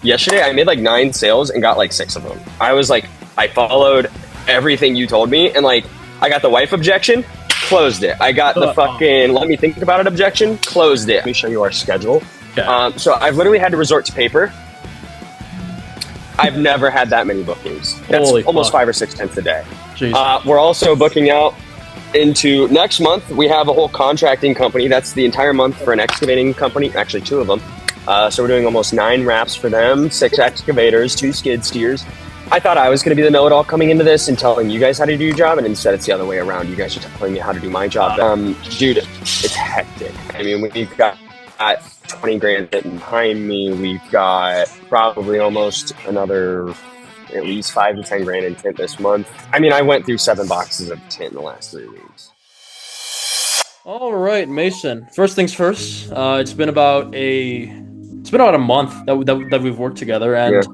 yesterday I made like 9 sales and got like 6 of them. I was like, I followed everything you told me, and like I got the wife objection, closed it. I got the fucking let me think about it objection, closed it. Let me show you our schedule. Okay. So I've literally had to resort to paper. I've never had that many bookings. That's almost 5 or 6 tenths a day. We're also booking out into next month. We have a whole contracting company. That's the entire month for an excavating company. Actually, 2 of them. So we're doing almost 9 wraps for them, 6 excavators, 2 skid steers. I thought I was going to be the know-it-all coming into this and telling you guys how to do your job, and instead it's the other way around. You guys are telling me how to do my job. Dude, it's hectic. I mean, we've got 20 grand behind me. We've got probably almost another at least 5 to 10 grand in tint this month. I mean, I went through 7 boxes of tint in the last 3 weeks. All right, Mason. First things first. It's been about a month that we've worked together, and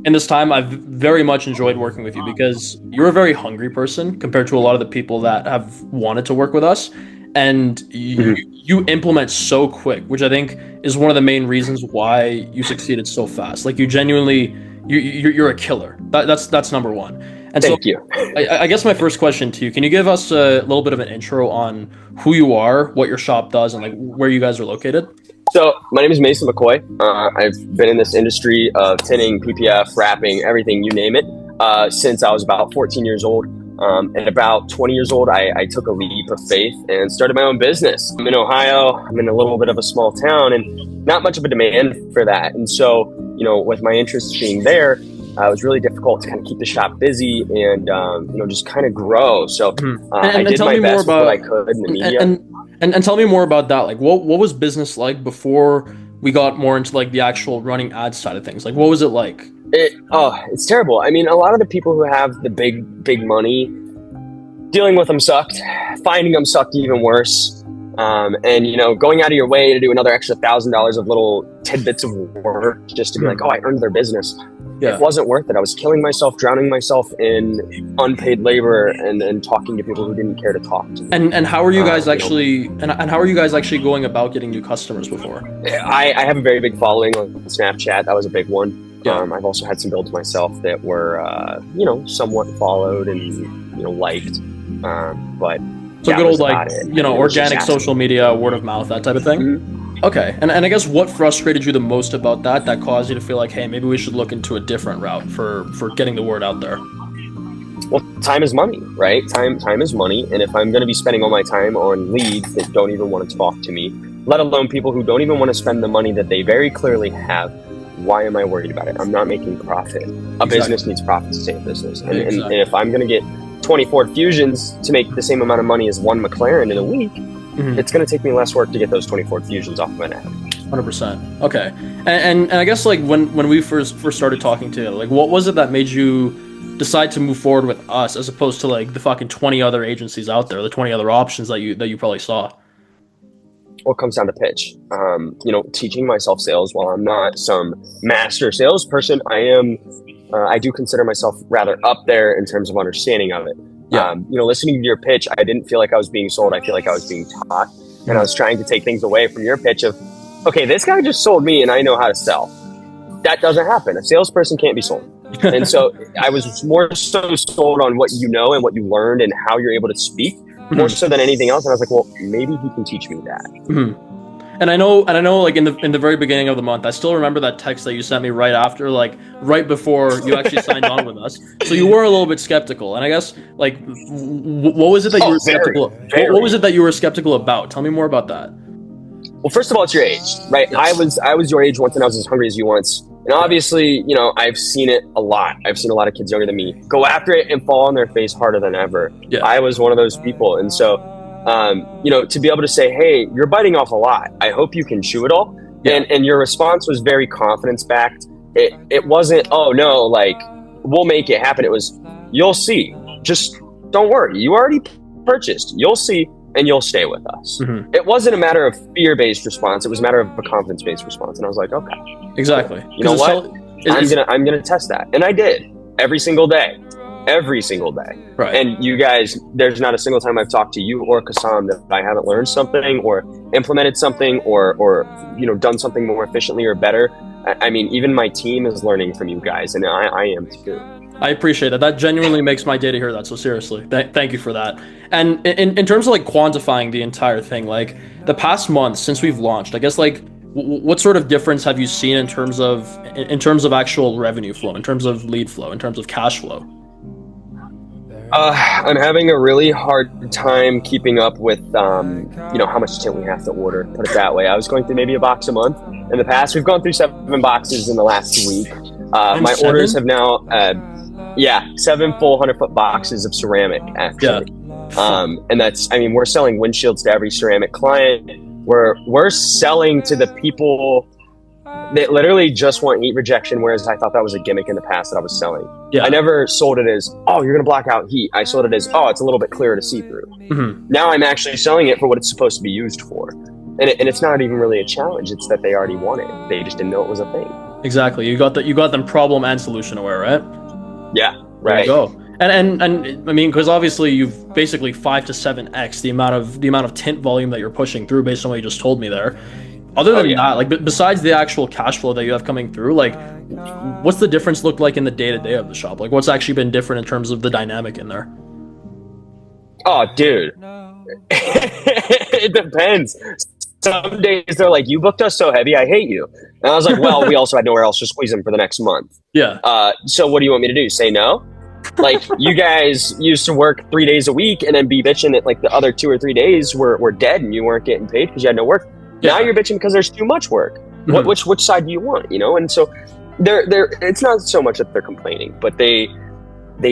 in this time, I've very much enjoyed working with you because you're a very hungry person compared to a lot of the people that have wanted to work with us. And you implement so quick, which I think is one of the main reasons why you succeeded so fast. Like you genuinely, you're a killer. That's number one. And Thank you. I guess my first question to you, can you give us a little bit of an intro on who you are, what your shop does, and like where you guys are located? So my name is Mason McCoy. I've been in this industry of tinting, PPF, wrapping, everything, you name it, since I was about 14 years old. At about 20 years old, I took a leap of faith and started my own business. I'm in Ohio. I'm in a little bit of a small town and not much of a demand for that. And so, with my interests being there, it was really difficult to kind of keep the shop busy and, just kind of grow. So I did my best with what I could in the media. And tell me more about that. Like, what was business like before we got more into like the actual running ads side of things? Like, what was it like? It's terrible. I mean, a lot of the people who have the big money, dealing with them sucked. Finding them sucked even worse. And going out of your way to do another extra $1,000 of little tidbits of work just to be like, oh, I earned their business. Yeah. It wasn't worth it. I was killing myself, drowning myself in unpaid labor, and talking to people who didn't care to talk to me. And how are you guys actually? And how are you guys actually going about getting new customers before? I have a very big following on Snapchat. That was a big one. Yeah. I've also had some builds myself that were, somewhat followed and liked. But so good old organic social media, word of mouth, that type of thing. Mm-hmm. Okay, and I guess what frustrated you the most about that caused you to feel like, hey, maybe we should look into a different route for getting the word out there? Well, time is money, right? Time is money, and if I'm going to be spending all my time on leads that don't even want to talk to me, let alone people who don't even want to spend the money that they very clearly have, why am I worried about it? I'm not making profit. A business needs profit to stay a business, and if I'm going to get 20 Ford Fusions to make the same amount of money as 1 McLaren in a week, it's going to take me less work to get those 20 Ford Fusions off my net. 100%. Okay. And I guess like when we first started talking to you, like what was it that made you decide to move forward with us as opposed to like the fucking 20 other agencies out there, the 20 other options that you probably saw? Well, it comes down to pitch. Teaching myself sales, while I'm not some master salesperson, I do consider myself rather up there in terms of understanding of it. Yeah. Listening to your pitch, I didn't feel like I was being sold. I feel like I was being taught, and I was trying to take things away from your pitch of, okay, this guy just sold me and I know how to sell. That doesn't happen. A salesperson can't be sold. And so I was more so sold on what you know and what you learned and how you're able to speak, more so than anything else. And I was like, well, maybe he can teach me that. Mm-hmm. And I know, like in the very beginning of the month, I still remember that text that you sent me right after, like right before you actually signed on with us. So you were a little bit skeptical, and I guess like, what was it that you were skeptical? What was it that you were skeptical about? Tell me more about that. Well, first of all, it's your age, right? Yes. I was your age once, and I was as hungry as you once. And obviously, I've seen it a lot. I've seen a lot of kids younger than me go after it and fall on their face harder than ever. Yeah. I was one of those people, and so. To be able to say, hey, you're biting off a lot. I hope you can chew it all. Yeah. And your response was very confidence-backed. It wasn't, oh, no, like, we'll make it happen. It was, you'll see. Just don't worry. You already purchased. You'll see, and you'll stay with us. Mm-hmm. It wasn't a matter of fear-based response. It was a matter of a confidence-based response. And I was like, okay. Exactly. You know what? I'm gonna test that. And I did. Every single day. Right. And you guys, there's not a single time I've talked to you or Kassam that I haven't learned something or implemented something or done something more efficiently or better. I mean, even my team is learning from you guys, and I am too. I appreciate that. That genuinely makes my day to hear that. So seriously, thank you for that. And in terms of like quantifying the entire thing, like the past month since we've launched, I guess like what sort of difference have you seen in terms of actual revenue flow, in terms of lead flow, in terms of cash flow? I'm having a really hard time keeping up with, how much tint we have to order. Put it that way. I was going through maybe a box a month in the past. We've gone through 7 boxes in the last week. My 7? orders have now, 7 full 100-foot boxes of ceramic, actually. Yeah. And that's, I mean, we're selling windshields to every ceramic client. We're selling to the people that literally just want heat rejection, whereas I thought that was a gimmick in the past that I was selling. Yeah. I never sold it as, oh, you're going to block out heat. I sold it as, oh, it's a little bit clearer to see through. Mm-hmm. Now I'm actually selling it for what it's supposed to be used for. And it's not even really a challenge. It's that they already want it. They just didn't know it was a thing. Exactly. You got them problem and solution aware, right? Yeah, right. There you go. And I mean, because obviously you've basically 5 to 7x the amount of tint volume that you're pushing through based on what you just told me there. Other than that, like, besides the actual cash flow that you have coming through, like, what's the difference look like in the day-to-day of the shop? Like, what's actually been different in terms of the dynamic in there? Oh, dude. It depends. Some days they're like, you booked us so heavy, I hate you. And I was like, well, we also had nowhere else to squeeze them for the next month. Yeah. So what do you want me to do? Say no? Like, you guys used to work 3 days a week and then be bitching that, like, the other 2 or 3 days were dead and you weren't getting paid because you had no work. Yeah. Now you're bitching because there's too much work. Mm-hmm. Which side do you want? And so they're it's not so much that they're complaining, but they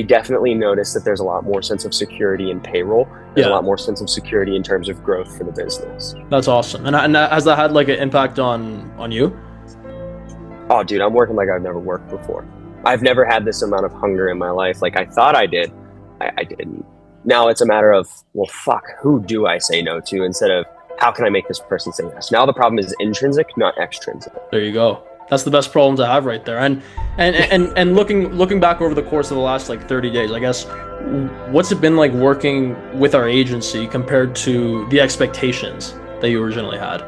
definitely notice that there's a lot more sense of security in payroll. There's a lot more sense of security in terms of growth for the business. That's awesome. And has that had like an impact on you? Oh, dude, I'm working like I've never worked before. I've never had this amount of hunger in my life. Like I thought I did. I didn't. Now it's a matter of, well, fuck, who do I say no to instead of, how can I make this person say yes? Now the problem is intrinsic, not extrinsic. There you go. That's the best problem to have right there. And looking back over the course of the last like 30 days, I guess, what's it been like working with our agency compared to the expectations that you originally had?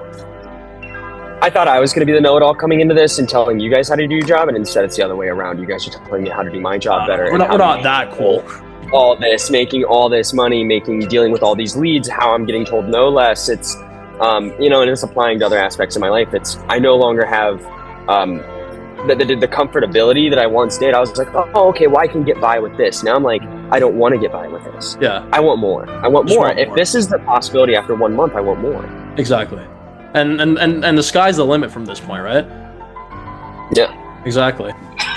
I thought I was going to be the know-it-all coming into this and telling you guys how to do your job, and instead it's the other way around. You guys are telling me how to do my job better. We're not that cool. All this, making all this money, dealing with all these leads, how I'm getting told no less. It's, and it's applying to other aspects of my life. It's, I no longer have the comfortability that I once did. I was like, oh, okay, well, I can get by with this. Now I'm like, I don't want to get by with this. Yeah. I want more. If this is the possibility after 1 month, I want more. Exactly. And the sky's the limit from this point, right? Yeah. Exactly.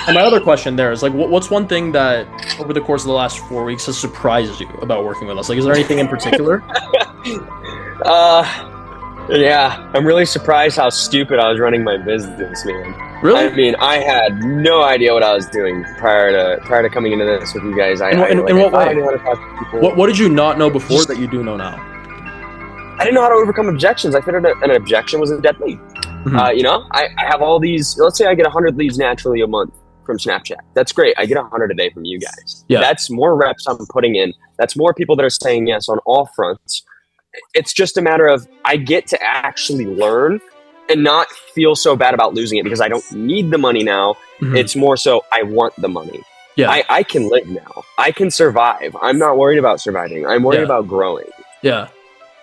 And my other question there is, like, what's one thing that over the course of the last 4 weeks has surprised you about working with us? Like, is there anything in particular? Yeah, I'm really surprised how stupid I was running my business, man. Really? I mean, I had no idea what I was doing prior to coming into this with you guys. In what way? What did you not know before that you do know now? I didn't know how to overcome objections. I figured an objection was a dead lead. Mm-hmm. I have all these, let's say I get 100 leads naturally a month from Snapchat. That's great. I get 100 a day from you guys. Yeah. That's more reps I'm putting in. That's more people that are saying yes on all fronts. It's just a matter of, I get to actually learn and not feel so bad about losing it because I don't need the money now. Mm-hmm. It's more so I want the money. Yeah. I can live now. I can survive. I'm not worried about surviving. I'm worried about growing. Yeah.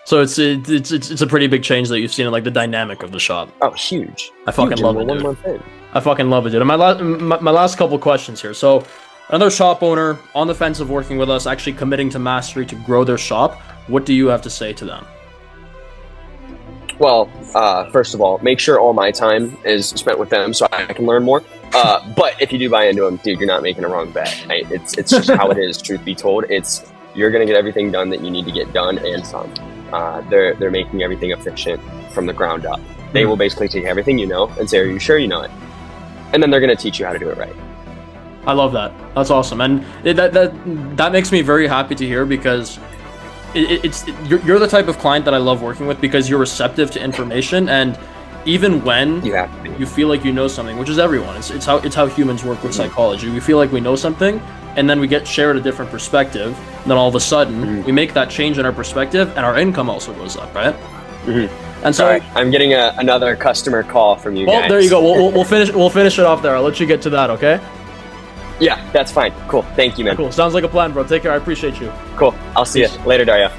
So it's a pretty big change that you've seen in like the dynamic of the shop. Oh, huge! I fucking love it, dude. I fucking love it, dude. And my last couple questions here. So, another shop owner on the fence of working with us, actually committing to mastery to grow their shop. What do you have to say to them? Well, first of all, make sure all my time is spent with them so I can learn more. But if you do buy into them, dude, you're not making a wrong bet. Right? It's just how it is. Truth be told, you're gonna get everything done that you need to get done and some. They're making everything efficient from the ground up. They will basically take everything you know and say, are you sure you know it? And then they're going to teach you how to do it right. I love that. That's awesome. And that makes me very happy to hear because you're the type of client that I love working with because you're receptive to information, and even when you feel like you know something, which is everyone, it's how humans work with psychology. We feel like we know something, and then we get shared a different perspective, and then all of a sudden we make that change in our perspective and our income also goes up, right? Mm-hmm. And so right. I'm getting another customer call from you guys. Well, there you go. We'll finish it off there. I'll let you get to that, okay? Yeah, that's fine. Cool. Thank you, man. Cool. Sounds like a plan, bro. Take care. I appreciate you. Cool. I'll see you later, Dario.